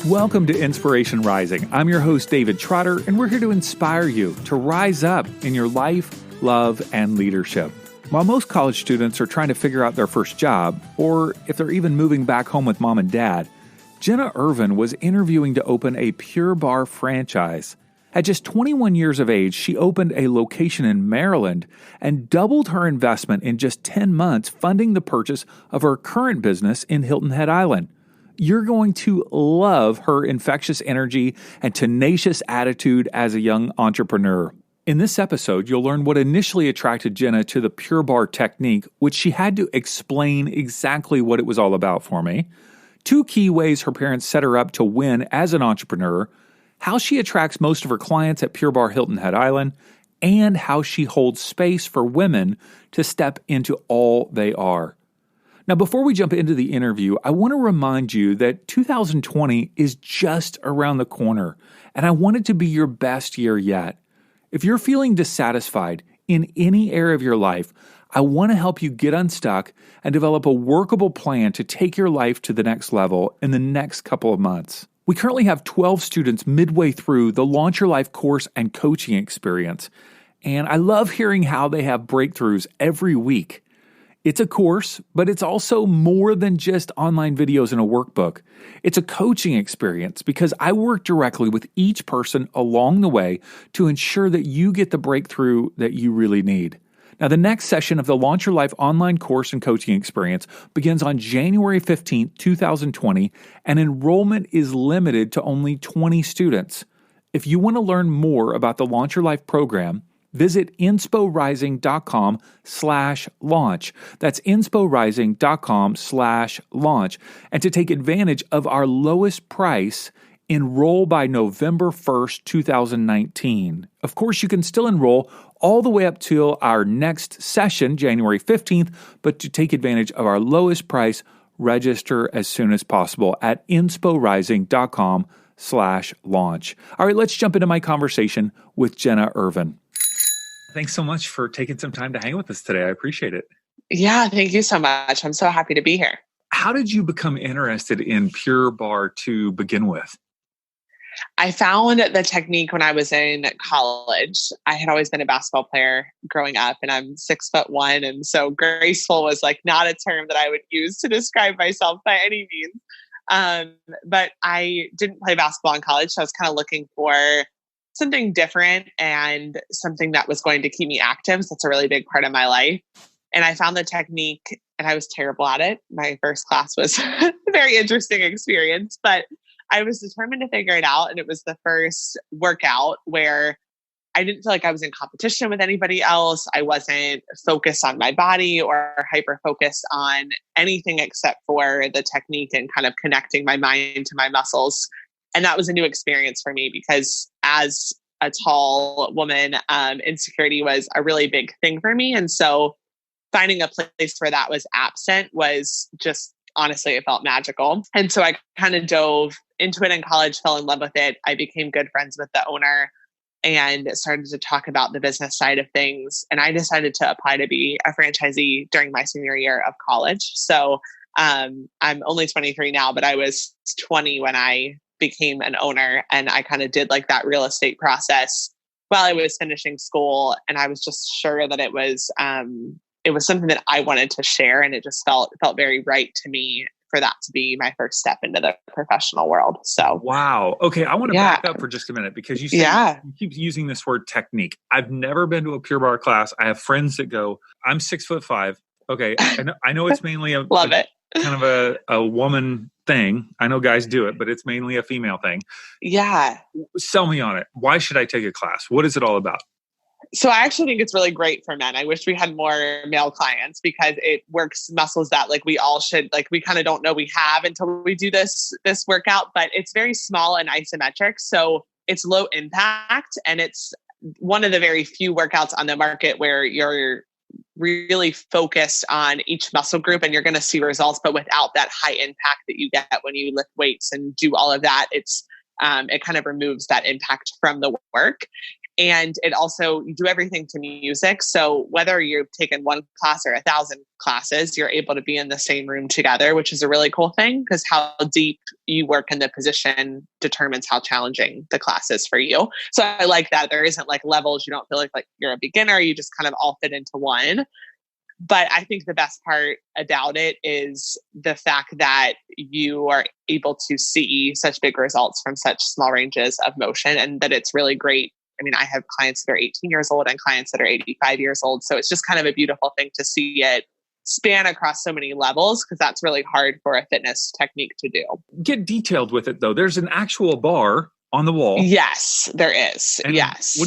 Welcome to Inspiration Rising. I'm your host, David Trotter, and we're here to inspire you to rise up in your life, love, and leadership. While most college students are trying to figure out their first job, or if they're even moving back home with mom and dad, Jenna Irvin was interviewing to open a Pure Barre franchise. At just 21 years of age, she opened a location in Maryland and doubled her investment in just 10 months, funding the purchase of her current business in Hilton Head Island. You're going to love her infectious energy and tenacious attitude as a young entrepreneur. In this episode, you'll learn what initially attracted Jenna to the Pure Barre technique, which she had to explain exactly what it was all about for me. 2 key ways her parents set her up to win as an entrepreneur, how she attracts most of her clients at Pure Barre Hilton Head Island, and how she holds space for women to step into all they are. Now, before we jump into the interview, I want to remind you that 2020 is just around the corner, and I want it to be your best year yet. If you're feeling dissatisfied in any area of your life, I want to help you get unstuck and develop a workable plan to take your life to the next level in the next couple of months. We currently have 12 students midway through the Launch Your Life course and coaching experience, and I love hearing how they have breakthroughs every week. It's a course, but it's also more than just online videos and a workbook. It's a coaching experience because I work directly with each person along the way to ensure that you get the breakthrough that you really need. Now, the next session of the Launch Your Life online course and coaching experience begins on January 15th, 2020, and enrollment is limited to only 20 students. If you want to learn more about the Launch Your Life program, visit insporising.com/launch. That's insporising.com/launch. And to take advantage of our lowest price, enroll by November 1st, 2019. Of course, you can still enroll all the way up till our next session, January 15th, but to take advantage of our lowest price, register as soon as possible at insporising.com/launch. All right, let's jump into my conversation with Jenna Irvin. Thanks so much for taking some time to hang with us today. I appreciate it. Yeah, thank you so much. I'm so happy to be here. How did you become interested in Pure Barre to begin with? I found the technique when I was in college. I had always been a basketball player growing up, and I'm 6'1", and so graceful was like not a term that I would use to describe myself by any means. But I didn't play basketball in college, so I was kind of looking for something different and something that was going to keep me active. So that's a really big part of my life. And I found the technique, and I was terrible at it. My first class was a very interesting experience, but I was determined to figure it out. And it was the first workout where I didn't feel like I was in competition with anybody else. I wasn't focused on my body or hyper focused on anything except for the technique and kind of connecting my mind to my muscles. And that was a new experience for me because as a tall woman, insecurity was a really big thing for me. And so finding a place where that was absent was just, honestly, it felt magical. And so I kind of dove into it in college, fell in love with it. I became good friends with the owner and started to talk about the business side of things. And I decided to apply to be a franchisee during my senior year of college. So I'm only 23 now, but I was 20 when I became an owner, and I kind of did like that real estate process while I was finishing school. And I was just sure that it was something that I wanted to share, and it just felt very right to me for that to be my first step into the professional world. So wow. Okay, I want to back up for just a minute because you said you keep using this word technique. I've never been to a Pure Barre class. I have friends that go. I'm 6'5". Okay, I know it's mainly love it. Kind of a woman thing. I know guys do it, but it's mainly a female thing. Yeah. Sell me on it. Why should I take a class? What is it all about? So I actually think it's really great for men. I wish we had more male clients because it works muscles that like we all should, like we kind of don't know we have until we do this workout, but it's very small and isometric. So it's low impact, and it's one of the very few workouts on the market where you're really focused on each muscle group and you're going to see results, but without that high impact that you get when you lift weights and do all of that. It kind of removes that impact from the work. And it also, you do everything to music. So whether you've taken one class or 1,000 classes, you're able to be in the same room together, which is a really cool thing because how deep you work in the position determines how challenging the class is for you. So I like that there isn't like levels. You don't feel like you're a beginner. You just kind of all fit into one. But I think the best part about it is the fact that you are able to see such big results from such small ranges of motion, and that it's really great. I mean, I have clients that are 18 years old and clients that are 85 years old. So it's just kind of a beautiful thing to see it span across so many levels, because that's really hard for a fitness technique to do. Get detailed with it, though. There's an actual bar on the wall. Yes, there is. And yes.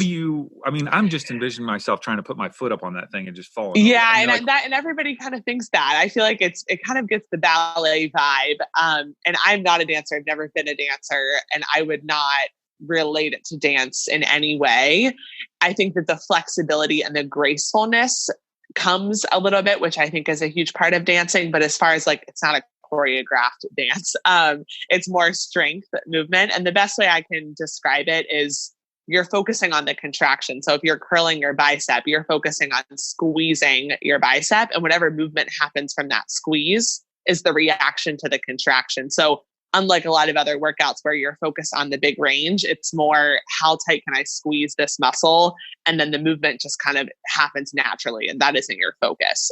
I'm just envisioning myself trying to put my foot up on that thing and just falling. Yeah. And everybody kind of thinks that. I feel like it kind of gets the ballet vibe. And I'm not a dancer. I've never been a dancer, and I would not relate it to dance in any way. I think that the flexibility and the gracefulness comes a little bit, which I think is a huge part of dancing. But as far as like, it's not a choreographed dance. It's more strength movement. And the best way I can describe it is you're focusing on the contraction. So if you're curling your bicep, you're focusing on squeezing your bicep, and whatever movement happens from that squeeze is the reaction to the contraction. So unlike a lot of other workouts where you're focused on the big range, it's more how tight can I squeeze this muscle? And then the movement just kind of happens naturally, and that isn't your focus.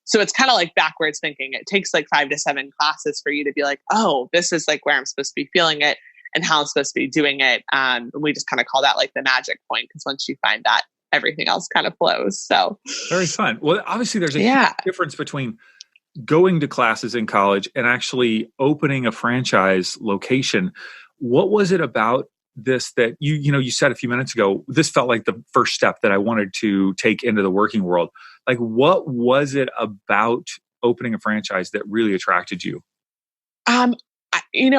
So it's kind of like backwards thinking. It takes like 5 to 7 classes for you to be like, oh, this is like where I'm supposed to be feeling it and how I'm supposed to be doing it. And we just kind of call that like the magic point, because once you find that, everything else kind of flows. So very fun. Well, obviously there's a huge difference between going to classes in college and actually opening a franchise location. What was it about this that you said a few minutes ago, this felt like the first step that I wanted to take into the working world? Like, what was it about opening a franchise that really attracted you?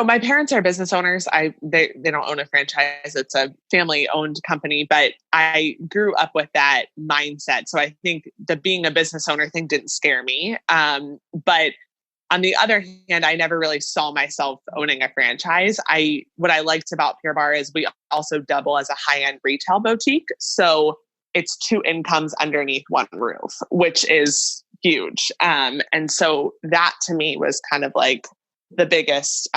My parents are business owners. They don't own a franchise. It's a family owned company, but I grew up with that mindset. So I think the being a business owner thing didn't scare me. But on the other hand, I never really saw myself owning a franchise. What I liked about Pure Barre is we also double as a high-end retail boutique. So it's 2 incomes underneath one roof, which is huge. And so that to me was kind of like the biggest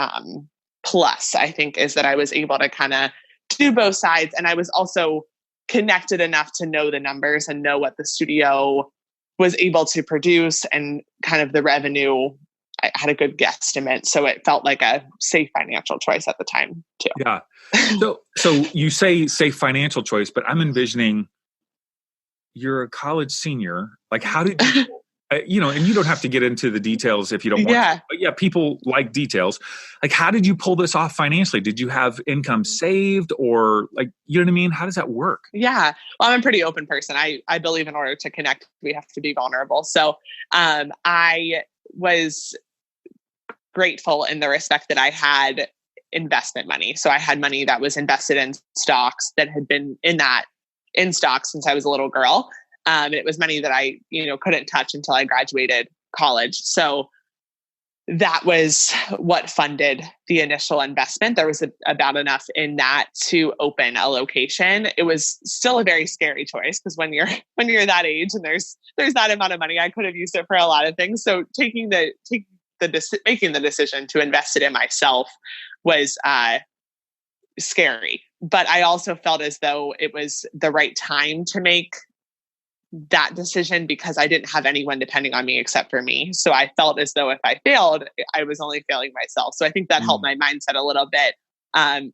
plus, I think, is that I was able to kind of do both sides. And I was also connected enough to know the numbers and know what the studio was able to produce and kind of the revenue. I had a good guesstimate. So it felt like a safe financial choice at the time too. Yeah. So you say safe financial choice, but I'm envisioning you're a college senior. Like, how did you, and you don't have to get into the details if you don't want to, but yeah, people like details. Like, how did you pull this off financially? Did you have income saved, or like, you know what I mean? How does that work? Yeah. Well, I'm a pretty open person. I believe in order to connect, we have to be vulnerable. So I was grateful in the respect that I had investment money. So I had money that was invested in stocks that had been in stocks since I was a little girl. And it was money that I, couldn't touch until I graduated college. So that was what funded the initial investment. There was about enough in that to open a location. It was still a very scary choice, because when you're that age and there's that amount of money, I could have used it for a lot of things. So making the decision to invest it in myself was scary. But I also felt as though it was the right time to make that decision, because I didn't have anyone depending on me except for me. So I felt as though if I failed, I was only failing myself. So I think that helped my mindset a little bit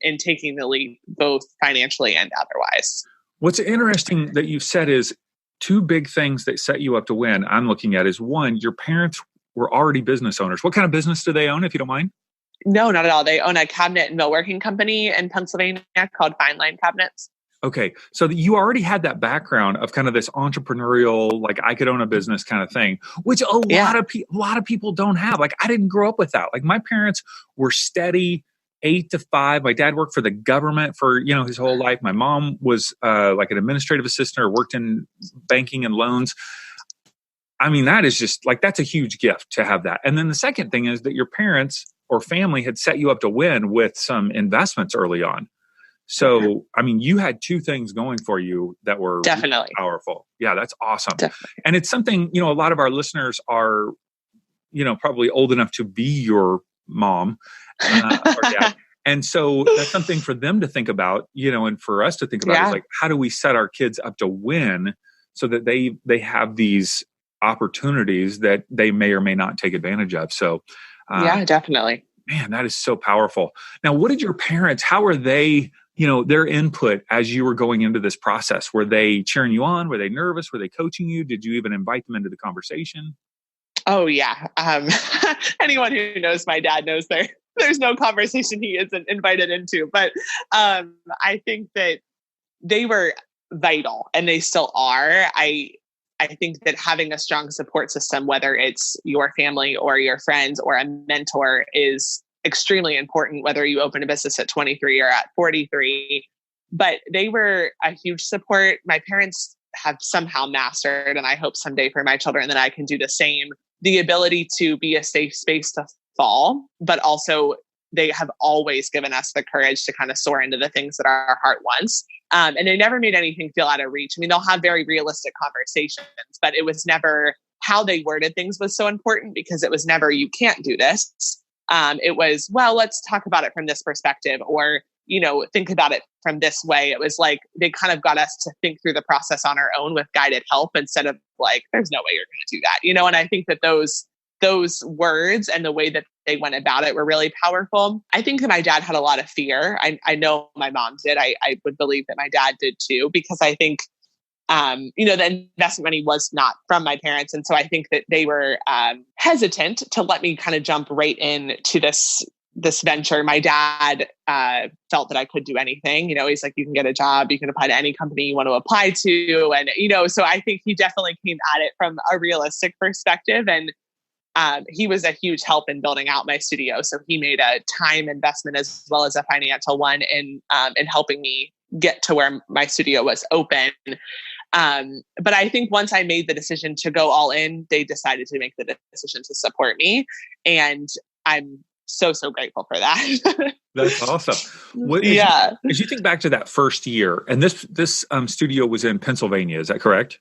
in taking the leap, both financially and otherwise. What's interesting that you've said is 2 big things that set you up to win. I'm looking at is, 1, your parents were already business owners. What kind of business do they own, if you don't mind? No, not at all. They own a cabinet and millworking company in Pennsylvania called Fine Line Cabinets. Okay. So you already had that background of kind of this entrepreneurial, like I could own a business kind of thing, which a lot of people don't have. Like, I didn't grow up with that. Like, my parents were steady 8 to 5. My dad worked for the government for, his whole life. My mom was like an administrative assistant or worked in banking and loans. I mean, that is just like, that's a huge gift to have that. And then the second thing is that your parents or family had set you up to win with some investments early on. So, I mean, you had two things going for you that were Definitely powerful. Yeah, that's awesome. Definitely. And it's something, a lot of our listeners are, probably old enough to be your mom or dad. And so that's something for them to think about, and for us to think about is like, how do we set our kids up to win so that they have these opportunities that they may or may not take advantage of. So, yeah, definitely. Man, that is so powerful. Now, what did your parents, how are they, their input as you were going into this process? Were they cheering you on? Were they nervous? Were they coaching you? Did you even invite them into the conversation? Oh, yeah. Anyone who knows my dad knows there's no conversation he isn't invited into. But I think that they were vital, and they still are. I think that having a strong support system, whether it's your family or your friends or a mentor, is extremely important, whether you open a business at 23 or at 43. But they were a huge support. My parents have somehow mastered, and I hope someday for my children that I can do the same, the ability to be a safe space to fall, but also they have always given us the courage to kind of soar into the things that our heart wants. And they never made anything feel out of reach. I mean, they'll have very realistic conversations, but it was never how they worded things was so important, because it was never, you can't do this. It was, well, let's talk about it from this perspective, or, think about it from this way. It was like, they kind of got us to think through the process on our own with guided help, instead of like, there's no way you're going to do that, and I think that those words and the way that they went about it were really powerful. I think that my dad had a lot of fear. I know my mom did. I would believe that my dad did too, because I think, the investment money was not from my parents. And so I think that they were hesitant to let me kind of jump right into this venture. My dad felt that I could do anything. He's like, you can get a job, you can apply to any company you want to apply to. And, so I think he definitely came at it from a realistic perspective. And he was a huge help in building out my studio. So he made a time investment as well as a financial one in helping me get to where my studio was open. But I think once I made the decision to go all in, they decided to make the decision to support me. And I'm so grateful for that. That's awesome. As you think back to that first year, and this studio was in Pennsylvania, is that correct?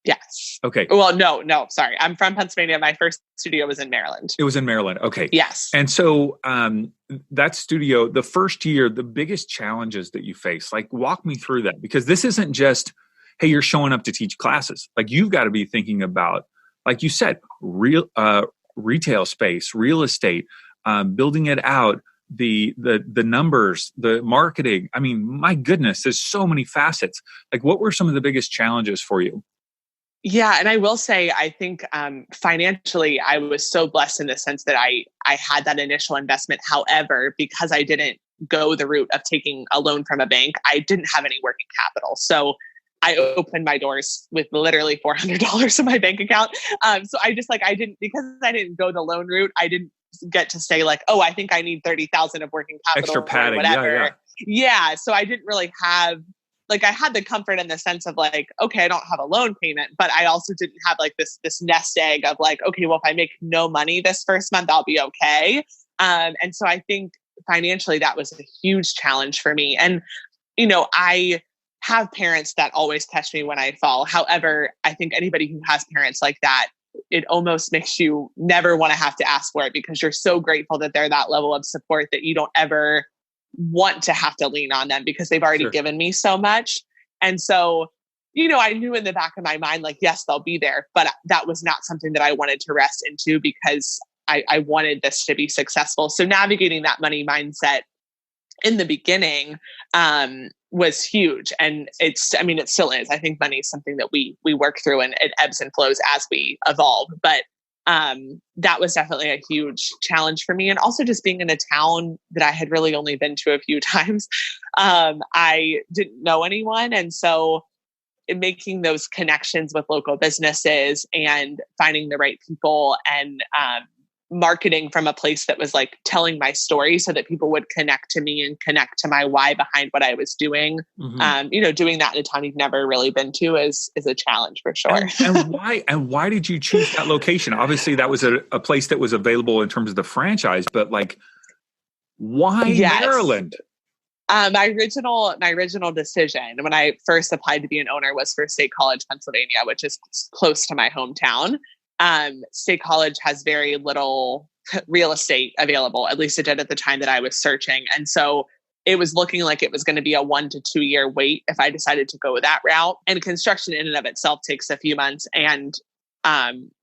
Yes. Okay. Well, no, sorry. I'm from Pennsylvania. My first studio was in Maryland. It was in Maryland. Okay. Yes. And so that studio, the first year, the biggest challenges that you face, like walk me through that, because this isn't just, hey, you're showing up to teach classes. Like you've got to be thinking about, like you said, retail space, real estate, building it out, the numbers, the marketing. I mean, my goodness, there's so many facets. Like what were some of the biggest challenges for you? Yeah. And I will say, I think financially, I was so blessed in the sense that I had that initial investment. However, because I didn't go the route of taking a loan from a bank, I didn't have any working capital. So I opened my doors with literally $400 in my bank account. So I just because I didn't go the loan route, I didn't get to say like, oh, I think I need 30,000 of working capital. Extra padding. Or whatever. Yeah. So I didn't really have, like, I had the comfort in the sense of like, okay, I don't have a loan payment, but I also didn't have like this nest egg of like, okay, well, if I make no money this first month, I'll be okay. And so I think financially that was a huge challenge for me. And, I have parents that always catch me when I fall. However, I think anybody who has parents like that, it almost makes you never want to have to ask for it, because you're so grateful that they're that level of support that you don't ever want to have to lean on them, because they've already given me so much. And so, I knew in the back of my mind, like, yes, they'll be there, but that was not something that I wanted to rest into, because I wanted this to be successful. So navigating that money mindset in the beginning was huge. And it still is. I think money is something that we work through, and it ebbs and flows as we evolve. But that was definitely a huge challenge for me. And also just being in a town that I had really only been to a few times. I didn't know anyone. And so making those connections with local businesses and finding the right people, and marketing from a place that was like telling my story so that people would connect to me and connect to my why behind what I was doing. Mm-hmm. Doing that in a town you've never really been to is a challenge for sure. And why did you choose that location? Obviously that was a place that was available in terms of the franchise, but like, why Maryland? My original decision when I first applied to be an owner was for State College, Pennsylvania, which is close to my hometown. State College has very little real estate available. At least it did at the time that I was searching. And so it was looking like it was going to be a 1 to 2 year wait if I decided to go that route. And construction in and of itself takes a few months. And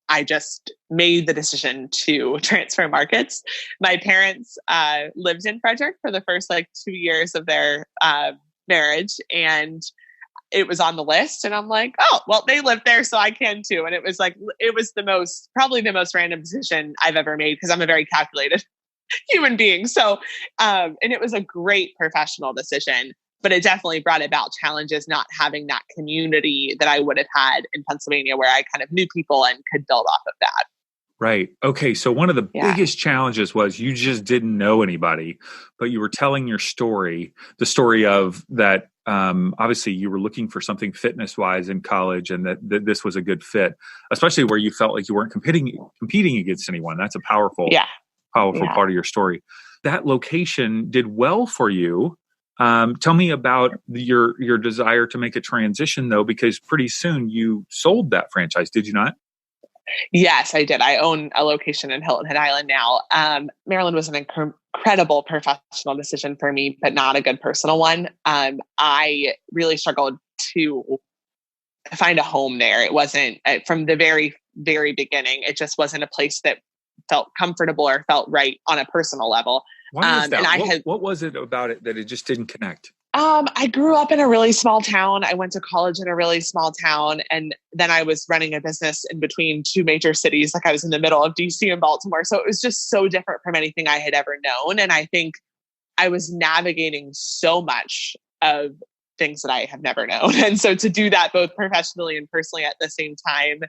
I just made the decision to transfer markets. My parents lived in Frederick for the first 2 years of their marriage, and it was on the list. And I'm like, oh, well, they live there, so I can too. And it was probably the most random decision I've ever made because I'm a very calculated human being. So, and it was a great professional decision. But it definitely brought about challenges not having that community that I would have had in Pennsylvania where I kind of knew people and could build off of that. Right. Okay. So one of the biggest challenges was you just didn't know anybody, but you were telling your story, the story of that. Obviously you were looking for something fitness wise in college and that this was a good fit, especially where you felt like you weren't competing against anyone. That's a powerful part of your story. That location did well for you. Tell me about your desire to make a transition though, because pretty soon you sold that franchise, did you not? Yes, I did. I own a location in Hilton Head Island now. Maryland was an incredible professional decision for me, but not a good personal one. I really struggled to find a home there. It wasn't from the very, very beginning. It just wasn't a place that felt comfortable or felt right on a personal level. Why is that? And what was it about it that it just didn't connect? I grew up in a really small town. I went to college in a really small town. And then I was running a business in between two major cities. I was in the middle of DC and Baltimore. So it was just so different from anything I had ever known. And I think I was navigating so much of things that I have never known. And so to do that both professionally and personally at the same time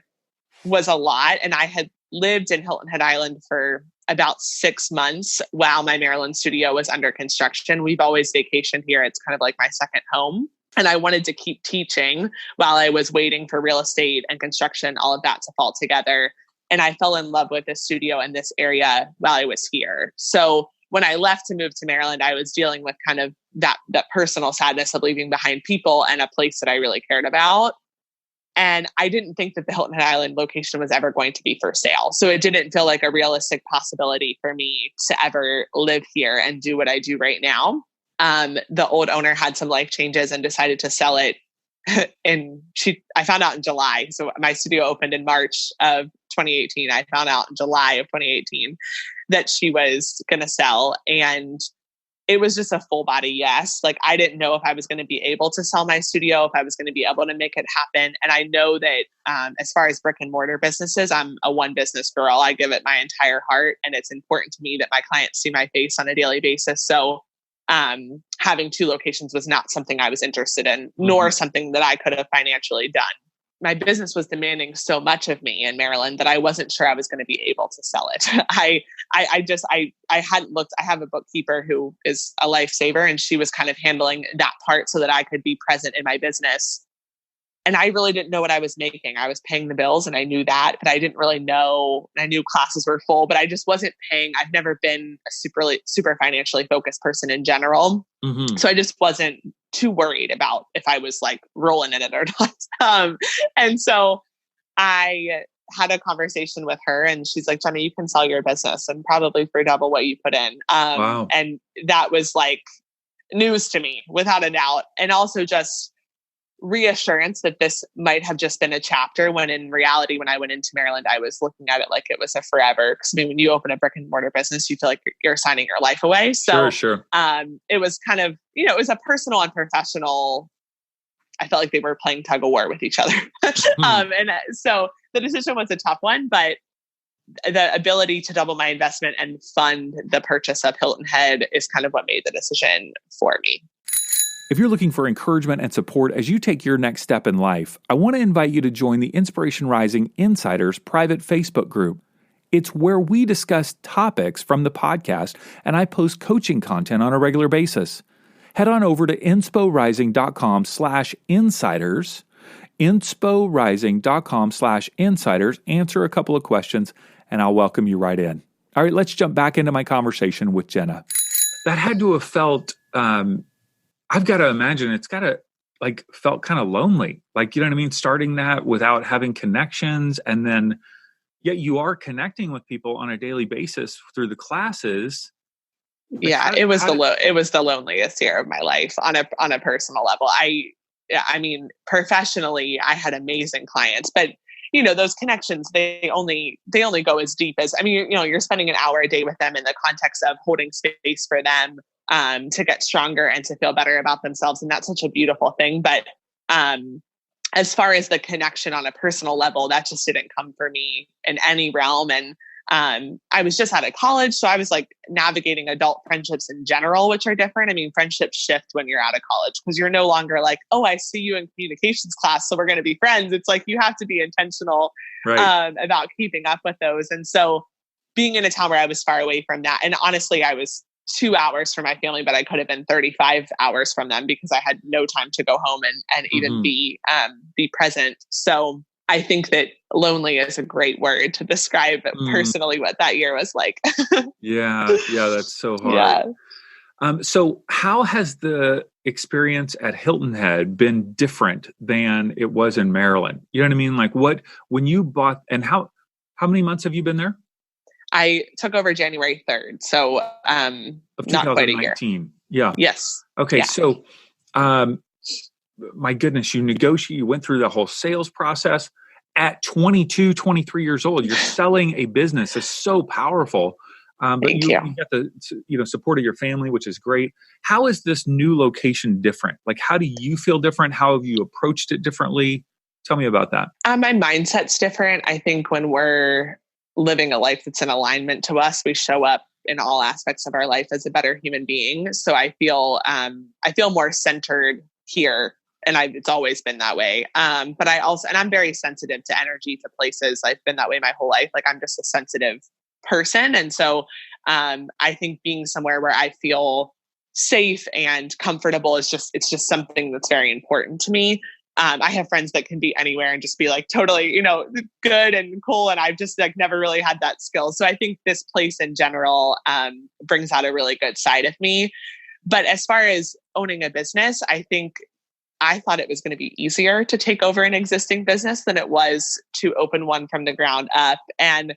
was a lot. And I had lived in Hilton Head Island for about 6 months while my Maryland studio was under construction. We've always vacationed here. It's kind of like my second home. And I wanted to keep teaching while I was waiting for real estate and construction, all of that to fall together. And I fell in love with this studio in this area while I was here. So when I left to move to Maryland, I was dealing with kind of that personal sadness of leaving behind people and a place that I really cared about. And I didn't think that the Hilton Head Island location was ever going to be for sale. So it didn't feel like a realistic possibility for me to ever live here and do what I do right now. The old owner had some life changes and decided to sell it. I found out in July. So my studio opened in March of 2018. I found out in July of 2018 that she was going to sell. And it was just a full body yes. I didn't know if I was going to be able to sell my studio, if I was going to be able to make it happen. And I know that as far as brick and mortar businesses, I'm a one business girl. I give it my entire heart. And it's important to me that my clients see my face on a daily basis. So having two locations was not something I was interested in, nor something that I could have financially done. My business was demanding so much of me in Maryland that I wasn't sure I was going to be able to sell it. I hadn't looked. I have a bookkeeper who is a lifesaver, and she was kind of handling that part so that I could be present in my business. And I really didn't know what I was making. I was paying the bills and I knew that, but I didn't really know. I knew classes were full, but I just wasn't paying. I've never been a super financially focused person in general. So I just wasn't too worried about if I was rolling in it or not. And so I had a conversation with her and she's like, Jenna, you can sell your business and probably for double what you put in. Wow. And that was news to me without a doubt. And also just reassurance that this might have just been a chapter when in reality, when I went into Maryland, I was looking at it like it was a forever. Because when you open a brick and mortar business, you feel like you're signing your life away. So sure. It was kind of, it was a personal and professional. I felt like they were playing tug of war with each other. And so the decision was a tough one, but the ability to double my investment and fund the purchase of Hilton Head is kind of what made the decision for me. If you're looking for encouragement and support as you take your next step in life, I want to invite you to join the Inspiration Rising Insiders private Facebook group. It's where we discuss topics from the podcast and I post coaching content on a regular basis. Head on over to insporising.com/insiders, insporising.com/insiders, answer a couple of questions, and I'll welcome you right in. All right, let's jump back into my conversation with Jenna. That had to have felt I've got to imagine it's got to like felt kind of lonely. Like, you know what I mean? Starting that without having connections, and then yet you are connecting with people on a daily basis through the classes. Like Yeah, it was the loneliest year of my life on a personal level. I mean, professionally, I had amazing clients, but those connections, they only go as deep as, I mean, you're spending an hour a day with them in the context of holding space for them to get stronger and to feel better about themselves. And that's such a beautiful thing. But as far as the connection on a personal level, that just didn't come for me in any realm. And I was just out of college. So I was like navigating adult friendships in general, which are different. I mean, friendships shift when you're out of college because you're no longer like, oh, I see you in communications class, so we're going to be friends. It's like you have to be intentional about keeping up with those. And so being in a town where I was far away from that, and honestly, I was 2 hours from my family, but I could have been 35 hours from them because I had no time to go home and even be present. So I think that lonely is a great word to describe personally what that year was like. Yeah, that's so hard. Yeah. So how has the experience at Hilton Head been different than it was in Maryland? You know what I mean? Like when you bought, and how many months have you been there? I took over January 3rd. So not quite a year. Yeah. Yes. Okay. Yeah. So my goodness, you went through the whole sales process at 22, 23 years old. You're selling a business. It's so powerful. But you got the support of your family, which is great. How is this new location different? Like, how do you feel different? How have you approached it differently? Tell me about that. My mindset's different. I think when we're living a life that's in alignment to us, we show up in all aspects of our life as a better human being. So I feel more centered here. And it's always been that way. But I'm very sensitive to energy, to places. I've been that way my whole life. Like I'm just a sensitive person. And so I think being somewhere where I feel safe and comfortable it's just something that's very important to me. I have friends that can be anywhere and just be like totally, good and cool. And I've just like never really had that skill. So I think this place in general brings out a really good side of me. But as far as owning a business, I thought it was going to be easier to take over an existing business than it was to open one from the ground up. And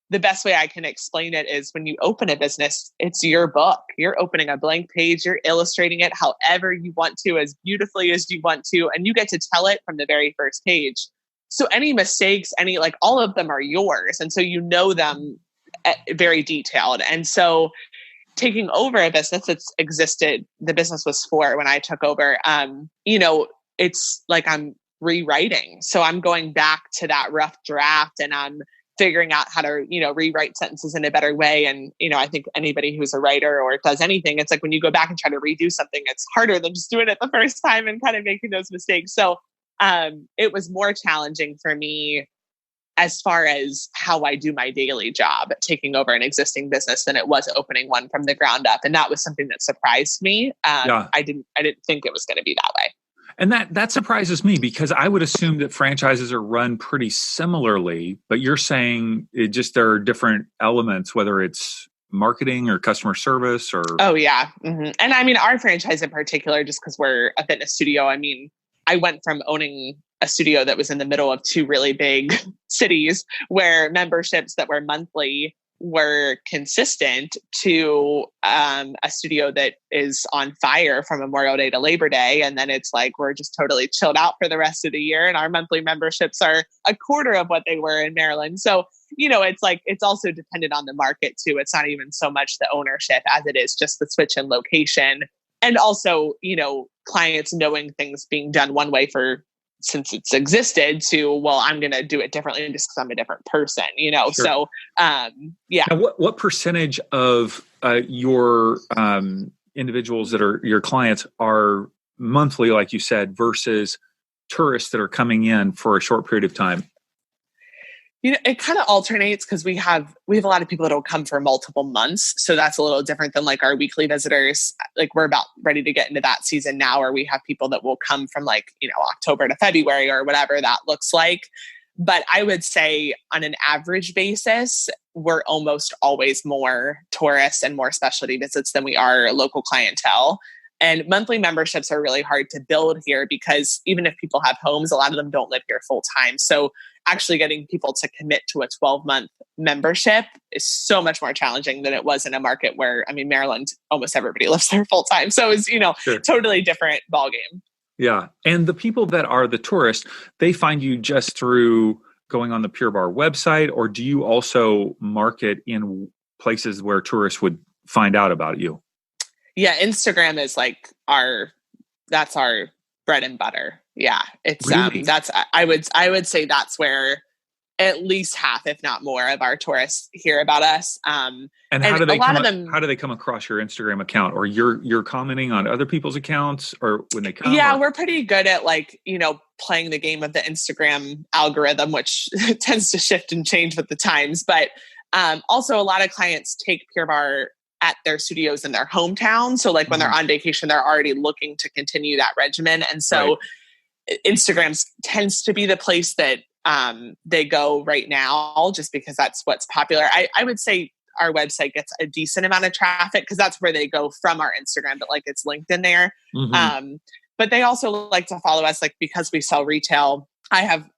the best way I can explain it is when you open a business, it's your book. You're opening a blank page. You're illustrating it however you want to, as beautifully as you want to, and you get to tell it from the very first page. So any mistakes, all of them are yours. And so you know them very detailed. And so taking over a business that's existed, the business was 4 when I took over, it's like I'm rewriting. So I'm going back to that rough draft and I'm figuring out how to, rewrite sentences in a better way. And, I think anybody who's a writer or does anything, it's like when you go back and try to redo something, it's harder than just doing it the first time and kind of making those mistakes. So it was more challenging for me as far as how I do my daily job, taking over an existing business than it was opening one from the ground up. And that was something that surprised me. I didn't think it was going to be that way. And that surprises me because I would assume that franchises are run pretty similarly, but you're saying there are different elements, whether it's marketing or customer service or. Oh yeah. Mm-hmm. And I mean, our franchise in particular, just because we're a fitness studio, I mean, I went from owning a studio that was in the middle of 2 really big cities where memberships that were monthly were consistent to a studio that is on fire from Memorial Day to Labor Day. And then it's like, we're just totally chilled out for the rest of the year. And our monthly memberships are a quarter of what they were in Maryland. So, it's like, it's also dependent on the market too. It's not even so much the ownership as it is just the switch in location. And also, clients knowing things being done one way since it's existed to, well, I'm going to do it differently just because I'm a different person, Sure. So, yeah. Now, what percentage of your individuals that are your clients are monthly, like you said, versus tourists that are coming in for a short period of time? It kind of alternates because we have a lot of people that will come for multiple months. So that's a little different than like our weekly visitors. Like we're about ready to get into that season now where we have people that will come from October to February or whatever that looks like. But I would say on an average basis, we're almost always more tourists and more specialty visits than we are local clientele. And monthly memberships are really hard to build here because even if people have homes, a lot of them don't live here full time. So actually getting people to commit to a 12-month membership is so much more challenging than it was in a market where, I mean, Maryland, almost everybody lives there full time. So it's, Sure. totally different ballgame. Yeah. And the people that are the tourists, they find you just through going on the Pure Barre website, or do you also market in places where tourists would find out about you? Yeah, Instagram is like that's our bread and butter. Yeah. It's Really? I would say that's where at least half, if not more, of our tourists hear about us. And how do they come across your Instagram account, or you're commenting on other people's accounts, or when they come? Yeah, we're pretty good at playing the game of the Instagram algorithm, which tends to shift and change with the times. But also a lot of clients take Pure Barre at their studios in their hometown. So when they're on vacation, they're already looking to continue that regimen. And so Instagram tends to be the place that they go right now, just because that's what's popular. I would say our website gets a decent amount of traffic because that's where they go from our Instagram, but it's linked in there. Mm-hmm. But they also like to follow us, because we sell retail. I have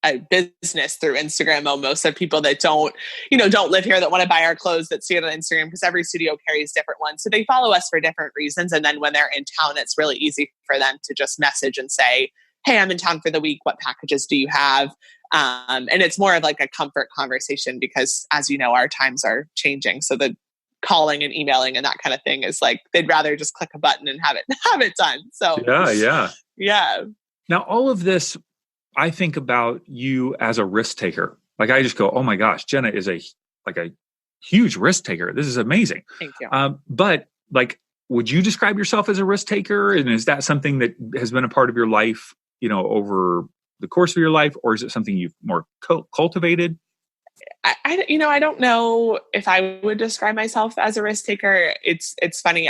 a business through Instagram almost of people that don't live here, that want to buy our clothes, that see it on Instagram, because every studio carries different ones. So they follow us for different reasons. And then when they're in town, it's really easy for them to just message and say, hey, I'm in town for the week. What packages do you have? And it's more of a comfort conversation because, as you know, our times are changing. So the calling and emailing and that kind of thing is they'd rather just click a button and have it done. So yeah. Now, all of this, I think about you as a risk taker. I just go, oh my gosh, Jenna is a huge risk taker. This is amazing. Thank you. But would you describe yourself as a risk taker? And is that something that has been a part of your life, over the course of your life, or is it something you've more cultivated? I don't know if I would describe myself as a risk taker. It's funny.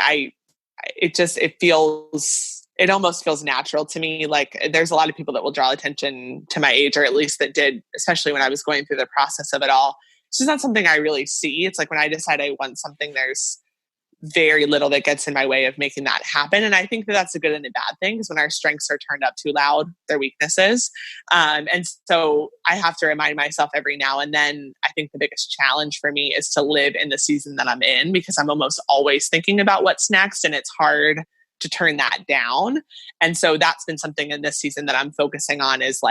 It almost feels natural to me. There's a lot of people that will draw attention to my age, or at least that did, especially when I was going through the process of it all. It's just not something I really see. It's when I decide I want something, there's very little that gets in my way of making that happen. And I think that that's a good and a bad thing, because when our strengths are turned up too loud, they're weaknesses. And so I have to remind myself every now and then. I think the biggest challenge for me is to live in the season that I'm in, because I'm almost always thinking about what's next, and it's hard to turn that down. And so that's been something in this season that I'm focusing on, is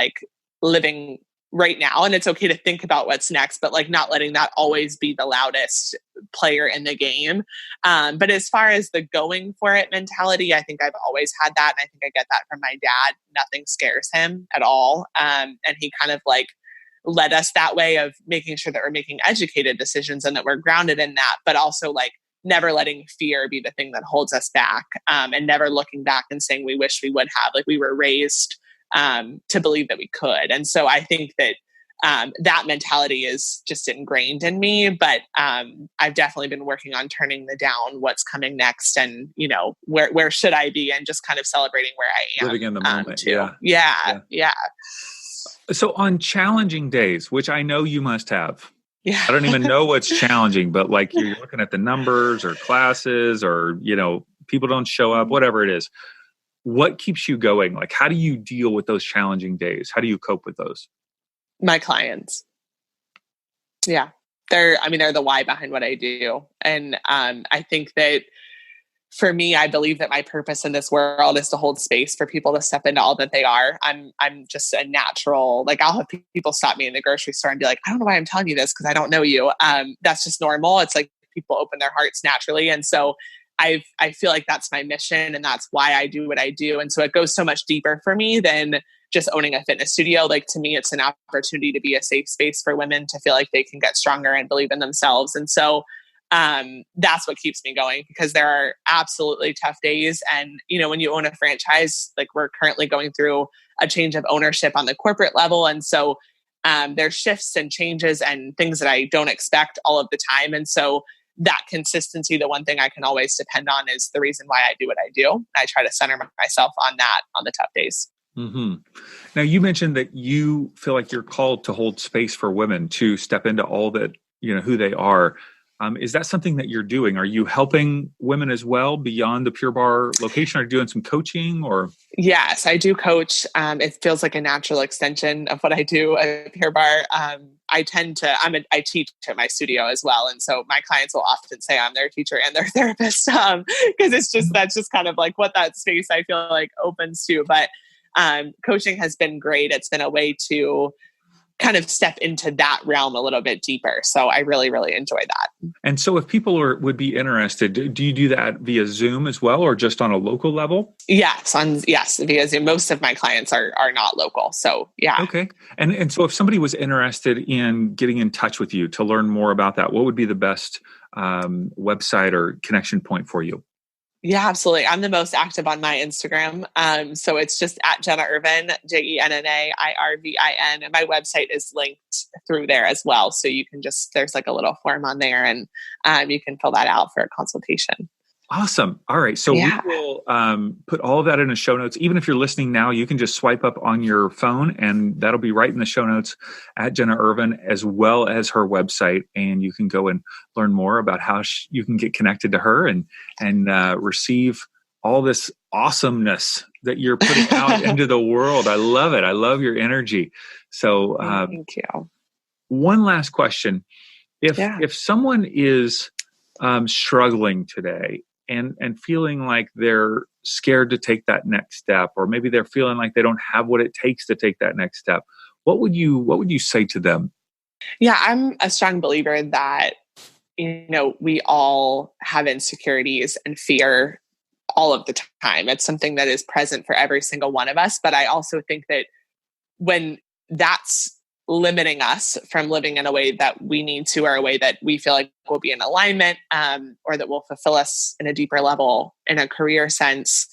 living right now. And it's okay to think about what's next, but not letting that always be the loudest player in the game. But as far as the going for it mentality, I think I've always had that. And I think I get that from my dad. Nothing scares him at all. And he kind of led us that way of making sure that we're making educated decisions and that we're grounded in that, but also never letting fear be the thing that holds us back, and never looking back and saying we wish we would have. We were raised to believe that we could. And so I think that that mentality is just ingrained in me, but I've definitely been working on turning the down, what's coming next, and where should I be, and just kind of celebrating where I am. Living in the moment. Too. Yeah. So on challenging days, which I know you must have, yeah. I don't even know what's challenging, but you're looking at the numbers or classes, or, people don't show up, whatever it is. What keeps you going? How do you deal with those challenging days? How do you cope with those? My clients. Yeah. They're the why behind what I do. And I think that for me, I believe that my purpose in this world is to hold space for people to step into all that they are. I'm just a natural, I'll have people stop me in the grocery store and be like, I don't know why I'm telling you this, because I don't know you. That's just normal. It's people open their hearts naturally. And so I feel like that's my mission, and that's why I do what I do. And so it goes so much deeper for me than just owning a fitness studio. To me, it's an opportunity to be a safe space for women to feel like they can get stronger and believe in themselves. And so that's what keeps me going, because there are absolutely tough days. And, when you own a franchise, we're currently going through a change of ownership on the corporate level. And so there's shifts and changes and things that I don't expect all of the time. And so that consistency, the one thing I can always depend on, is the reason why I do what I do. I try to center myself on that on the tough days. Mm-hmm. Now, you mentioned that you feel like you're called to hold space for women to step into all that, who they are. Is that something that you're doing? Are you helping women as well beyond the Pure Barre location? Are you doing some coaching or? Yes, I do coach. It feels like a natural extension of what I do at Pure Barre. I teach at my studio as well. And so my clients will often say I'm their teacher and their therapist, because that's just kind of like what that space I feel like opens to. But coaching has been great. It's been a way to kind of step into that realm a little bit deeper. So I really, really enjoy that. And so if people would be interested, do you do that via Zoom as well, or just on a local level? Yes, via Zoom. Most of my clients are not local. So yeah. Okay. And so if somebody was interested in getting in touch with you to learn more about that, what would be the best website or connection point for you? Yeah, absolutely. I'm the most active on my Instagram. So it's just at Jenna Irvin, JennaIrvin. And my website is linked through there as well. So you can there's like a little form on there and you can fill that out for a consultation. Awesome. All right. So Yeah. we will put all of that in the show notes. Even if you're listening now, you can just swipe up on your phone and that'll be right in the show notes at Jenna Irvin, as well as her website. And you can go and learn more about how you can get connected to her and receive all this awesomeness that you're putting out into the world. I love it. I love your energy. So thank you. One last question. If someone is struggling today, and feeling like they're scared to take that next step, or maybe they're feeling like they don't have what it takes to take that next step, what would you say to them? Yeah, I'm a strong believer that, we all have insecurities and fear all of the time. It's something that is present for every single one of us. But I also think that when that's limiting us from living in a way that we need to, or a way that we feel like will be in alignment, or that will fulfill us in a deeper level in a career sense,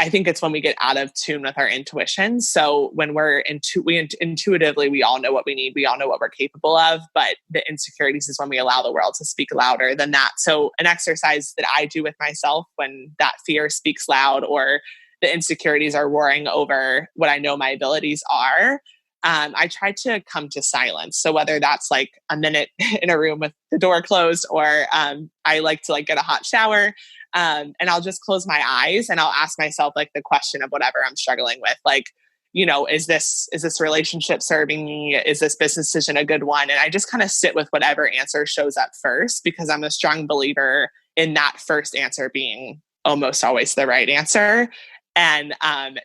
I think it's when we get out of tune with our intuition. So when we're intuitively, we all know what we need. We all know what we're capable of, but the insecurities is when we allow the world to speak louder than that. So an exercise that I do with myself when that fear speaks loud, or the insecurities are roaring over what I know my abilities are, I try to come to silence. So whether that's like a minute in a room with the door closed, or I like to get a hot shower, and I'll just close my eyes and I'll ask myself the question of whatever I'm struggling with. Is this relationship serving me? Is this business decision a good one? And I just kind of sit with whatever answer shows up first, because I'm a strong believer in that first answer being almost always the right answer. And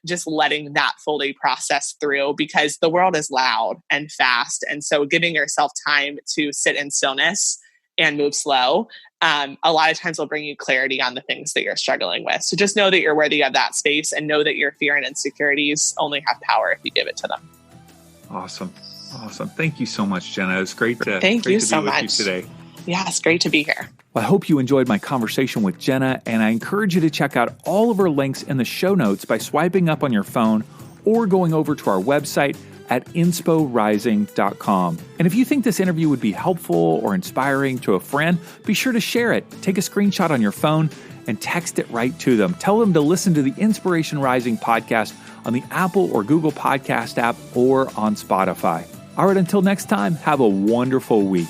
just letting that fully process through, because the world is loud and fast. And so giving yourself time to sit in stillness and move slow, a lot of times will bring you clarity on the things that you're struggling with. So just know that you're worthy of that space, and know that your fear and insecurities only have power if you give it to them. Awesome. Thank you so much, Jenna. It's great to Thank you to so be with much. you today. Yeah, it's great to be here. Well, I hope you enjoyed my conversation with Jenna, and I encourage you to check out all of her links in the show notes by swiping up on your phone or going over to our website at insporising.com. And if you think this interview would be helpful or inspiring to a friend, be sure to share it. Take a screenshot on your phone and text it right to them. Tell them to listen to the Inspiration Rising podcast on the Apple or Google Podcast app, or on Spotify. All right, until next time, have a wonderful week.